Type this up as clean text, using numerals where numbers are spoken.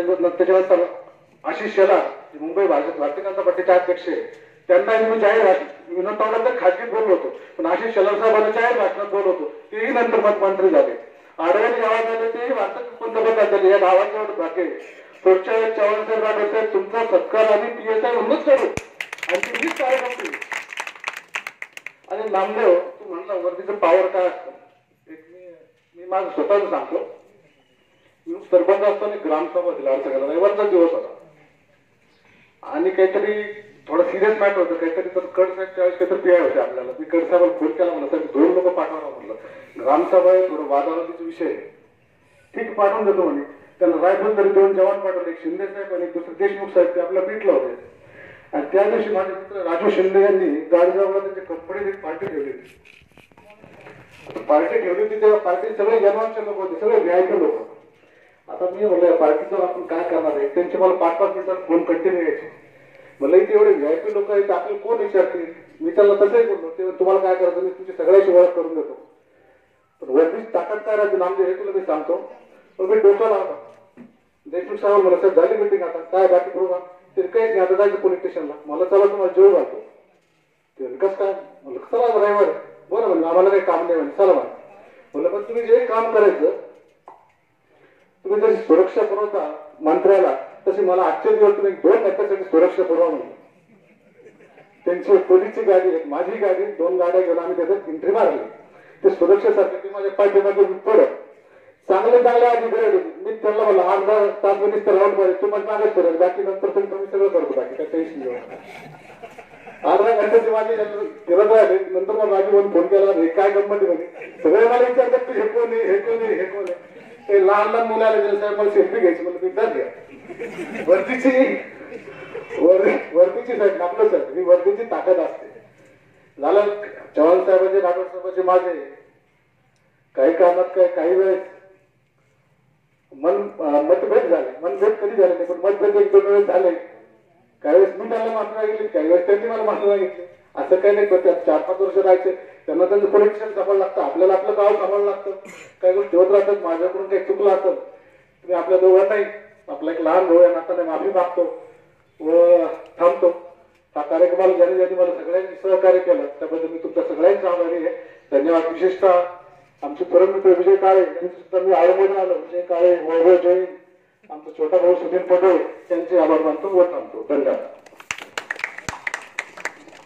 त्याच्यानंतर आशिष शेलार मुंबई भारतीय जनता पार्टीचे अध्यक्ष त्यांना मी जाहीर विनोद तावडे तर खाजगीत बोललो होतो, पण आशिष शेलार साहेबांना जाहीर भाषणात बोललो होतो, तेही नंतर मंत्री झाले. आडवाणी गावात झाले तेही भारताचे पंतप्रधान झाले. या गावात एवढं भाग्य पुढच्या वेळेस चव्हाणसाहेब राठोड तुमचा सत्कार आम्ही PSI म्हणूनच करू आणि हीच कार्यक्रम केली. आणि नामदेव तू म्हणला वर्दीचं पॉवर काय असतं, मी माझं स्वतःच सांगतो. मी सरपंच असताना ग्रामसभा दिला सगळ्याला, रविवारचा दिवस होता आणि काहीतरी थोडं सिरियस मॅटर होतं, काहीतरी तर कडसाहेब त्यावेळेस काहीतरी पिआय होते आपल्याला. मी कडसाहेबाला फोन केला, म्हणलं सर 2 लोक पाठवा म्हणलं, ग्रामसभा आहे, थोडं वादावादीचा विषय आहे. ठीक पाठवून देतो म्हणे. त्यांना रायफल तरी 2 जवान पाठवले, एक शिंदे साहेब आणि एक दुसरे देशमुख साहेब, ते आपल्या पीठला होते. आणि त्या दिवशी माझे मित्र राजू शिंदे यांनी गाडगावला त्यांच्या कंपनीत एक पार्टी ठेवली होती. पार्टी ठेवली होती तेव्हा पार्टी सगळे जवानचे लोक होते, सगळे VIP लोक. आता मी म्हणलं या पार्टीचं आपण काय करणार आहे, त्यांचे मला 5-5 मिनिटात फोन कंटिन्यू यायचे. म्हणलं इथे एवढे VIP लोक आहेत, आपल्याला कोण विचारतील. मी त्यांना तसंही बोललो, ते तुम्हाला काय करायचं, मी तुमची सगळ्याची ओळख करून देतो, पण वर्दीची ताकद काय राहते नामदेव हे तुला मी सांगतो. पण मी डोकं लावतो. देशमुख साहेब मला साहेब झाली मिटिंग, आता काय बाकी करू का, ते काहीच नाही, आता जायचं पोलीस स्टेशनला. मला चला तुम्हाला जेव घालतो. ते कसं काय म्हणलं, चला ड्रायव्हर बरं म्हणलं, आम्हाला काही काम नाही म्हणलं, चला म्हणलं. पण तुम्ही जे काम करायचं, तुम्ही जशी सुरक्षा पुरवता मंत्र्याला, तशी मला आजच्या दिवस तुम्ही 2 नेत्यासाठी सुरक्षा पुरवा म्हणून. त्यांची पोलीसची गाडी, एक माझी गाडी, 2 गाड्या घेऊन आम्ही त्याच्यात एंट्री मारली. ते सुरक्षेसाठी ते माझ्या पाठीमागे पडत चांगले अधिकारी होते. मी त्यांना म्हणलं 8-10 तास मिनिट राऊंड मध्ये तुम्हाला मागे फिरत, बाकी नंतर तुम्ही सगळं करतो, बाकी काय टेन्शन घेऊ. 8-10 घंट्याची माझी फिरत राहिले. नंतर मग माझी फोन केला, हे काय गंमत आहे, सगळे मला विचारतात हे कोण आहे, हे कोण आहे, हे कोण आहे. ते लहान मुलाला गेलं साहेब मला सेल्फी घ्यायची, म्हणलं मी घ्या वर्दीची साहेब आपलं साहेब ही वर्दीची ताकद असते. झालं चव्हाण साहेबांचे राठोड साहेबांचे माझे काही कामात काही वेळेस मतभेद झाले. मतभेद कधी झाले नाही, पण मतभेद 1-2 वेळेस झाले. काही वेळेस मी त्यांना माफी मागितली, काही वेळेस त्यांनी मला माफी मागितली. असं काही नाही, त्यात 4-5 वर्ष राहायचे, त्यांना त्यांचं पोलिटिशियन सांभाळलं लागतं, आपल्याला आपलं गाव सांभाळलं लागतं. काही गोष्टी होत राहतात, माझ्याकडून काही चुकलं असेल तुम्ही आपल्या दोघांनाही, आपला एक लहान भाऊ आहे नात्याने माफी मागतो व थांबतो. हा कार्यक्रमाला ज्यांनी मला सगळ्यांनी सहकार्य केलं त्याबद्दल मी तुमच्या सगळ्यांचा आभारी आहे. धन्यवाद. विशेषतः आमचे परममित्र विजय काळे यांचे सुद्धा मी आळमधून आलो. विजय काळे, वैभव जैन, आमचा छोटा भाऊ सुनील पटोळे यांचे आभार मानतो व थांबतो. धन्यवाद.